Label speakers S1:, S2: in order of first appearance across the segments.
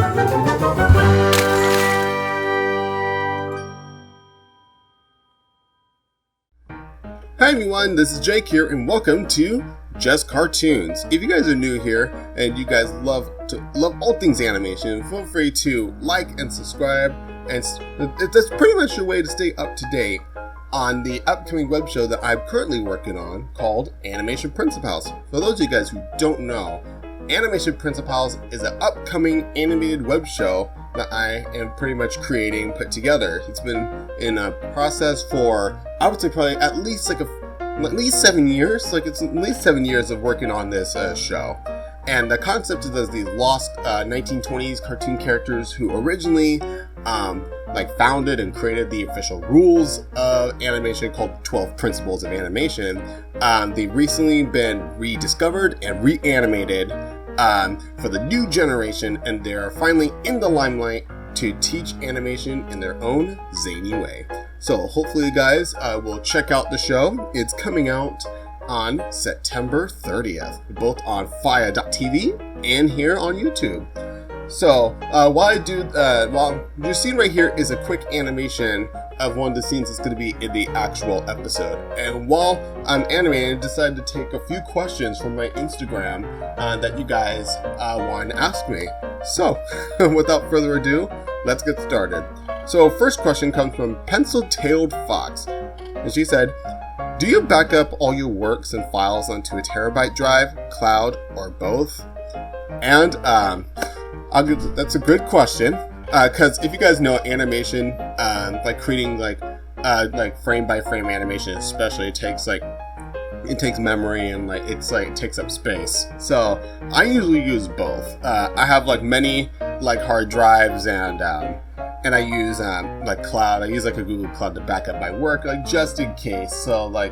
S1: Hi everyone, this is Jake here, and welcome to JestKartoons. If you guys are new here and you guys love all things animation, feel free to like and subscribe, and that's pretty much your way to stay up to date on the upcoming web show that I'm currently working on called Animation Princi-pals. For those of you guys who don't know, Animation Princi-pals is an upcoming animated web show that I am pretty much put together. It's been in a process for, I would say, probably at least 7 years. It's at least 7 years of working on this show. And the concept is these lost 1920s cartoon characters who originally founded and created the official rules of animation called 12 Principles of Animation. They've recently been rediscovered and reanimated for the new generation, and they're finally in the limelight to teach animation in their own zany way. So hopefully you guys will check out the show. It's coming out on September 30th, both on Faya.tv and here on YouTube. So while your scene right here is a quick animation of one of the scenes that's going to be in the actual episode. And while I'm animating, I decided to take a few questions from my Instagram that you guys want to ask me. So without further ado, let's get started. So first question comes from Pencil-Tailed Fox, and she said, do you back up all your works and files onto a terabyte drive, cloud, or both? And that's a good question, because if you guys know animation, creating frame by frame animation especially, it takes memory and it takes up space. So I usually use both. I have many hard drives, and I use cloud. I use a Google Cloud to back up my work, just in case. So I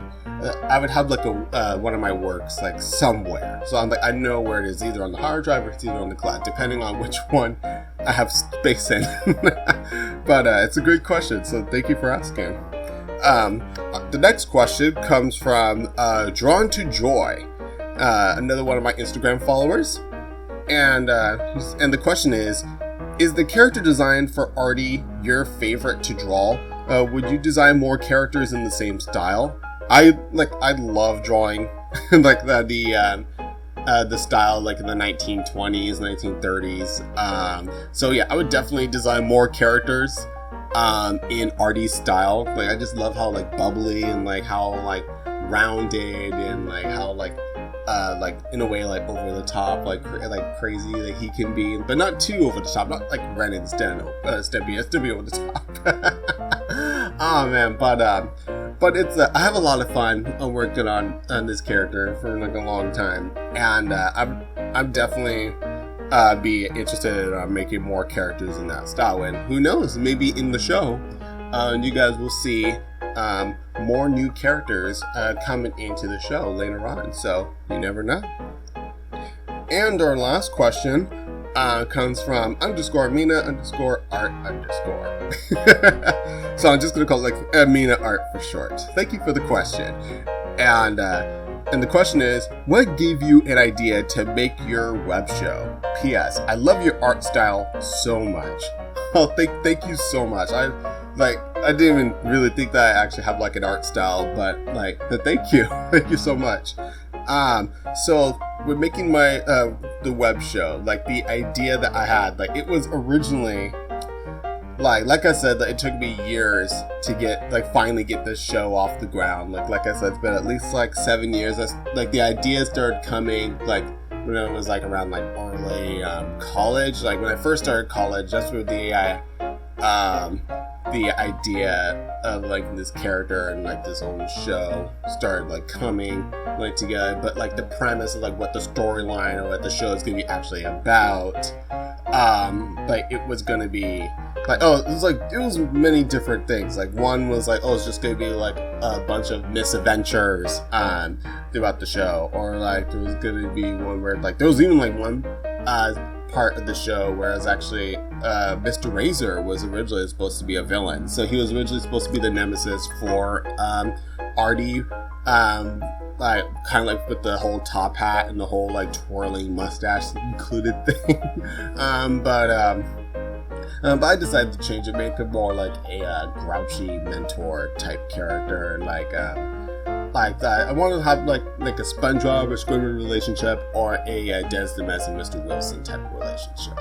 S1: would have one of my works somewhere, so I know where it is, either on the hard drive or it's either on the cloud, depending on which one I have space in. But it's a great question, so thank you for asking. The next question comes from Drawn to Joy, another one of my Instagram followers, and the question is the character design for Artie your favorite to draw? Would you design more characters in the same style? I love drawing the style in the 1920s, 1930s. So yeah, I would definitely design more characters in Artie's style. I just love how bubbly and how rounded and how in a way over the top, crazy that he can be, but not too over the top, not like Ren and Stimpy over the top. Oh man, but it's I have a lot of fun working on this character for a long time, and I'm definitely be interested in making more characters in that style, and who knows, maybe in the show you guys will see more new characters coming into the show later on, so you never know. And our last question comes from _Mina_art_. So I'm just gonna call it Mina Art for short. Thank you for the question. And the question is, what gave you an idea to make your web show? P.S. I love your art style so much. Oh, thank you so much. I didn't even really think that I actually have an art style, but thank you so much. So with making my the web show, the idea that I had, it was originally like I said, it took me years to get finally get this show off the ground. Like I said, it's been at least 7 years. The idea started coming when I was around early college. When I first started college, that's where the idea of this character and this own show started coming together. But the premise of what the storyline or what the show is gonna be actually about, it was gonna be it was many different things. One was it's just gonna be a bunch of misadventures throughout the show, or there was gonna be one where there was even one part of the show, whereas actually Mr. Razor was originally supposed to be a villain. So he was originally supposed to be the nemesis for Artie like kind of like with the whole top hat and the whole like twirling mustache included thing. But I decided to change it, make it more like a grouchy mentor type character, like that. I wanted to have like a SpongeBob or Squidward relationship, or a Dennis the Menace and Mr. Wilson type of relationship.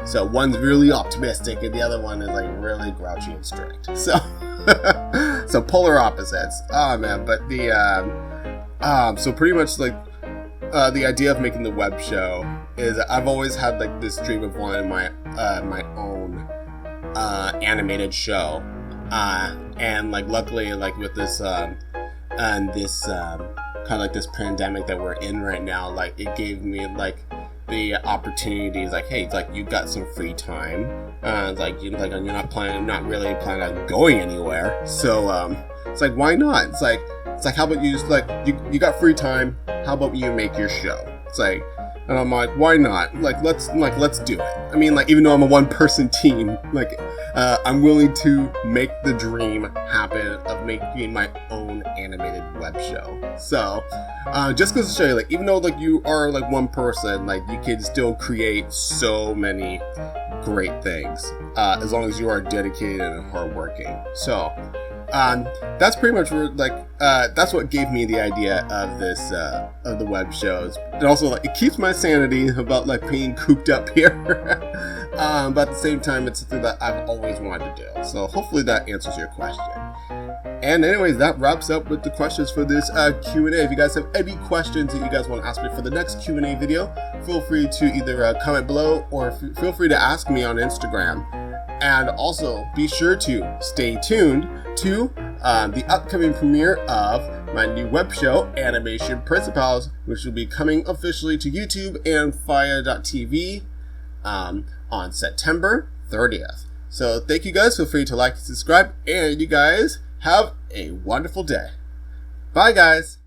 S1: So one's really optimistic and the other one is like really grouchy and strict. So so polar opposites. Oh man, but so pretty much like the idea of making the web show is I've always had like this dream of wanting my own animated show, and like luckily like with this and this kind of like this pandemic that we're in right now, like it gave me like the opportunities, like, hey, it's like you've got some free time, it's like you're not really planning on going anywhere, so it's like, why not? It's like how about you just like you got free time, how about you make your show? It's like, and I'm like, why not? Let's do it. I mean, like, even though I'm a one-person team, like I'm willing to make the dream happen of making my own animated web show. So just goes to show you, like, even though like you are like one person, like you can still create so many great things as long as you are dedicated and hardworking. So that's pretty much where, like, that's what gave me the idea of this of the web shows. And also, like, it keeps my sanity about like being cooped up here. But at the same time, it's something that I've always wanted to do. So hopefully that answers your question. And anyways, that wraps up with the questions for this Q&A. If you guys have any questions that you guys want to ask me for the next Q&A video, feel free to either comment below or feel free to ask me on Instagram. And also, be sure to stay tuned to the upcoming premiere of my new web show, Animation Principals, which will be coming officially to YouTube and Fire.tv on September 30th. So thank you guys. Feel free to like and subscribe, and you guys have a wonderful day. Bye, guys.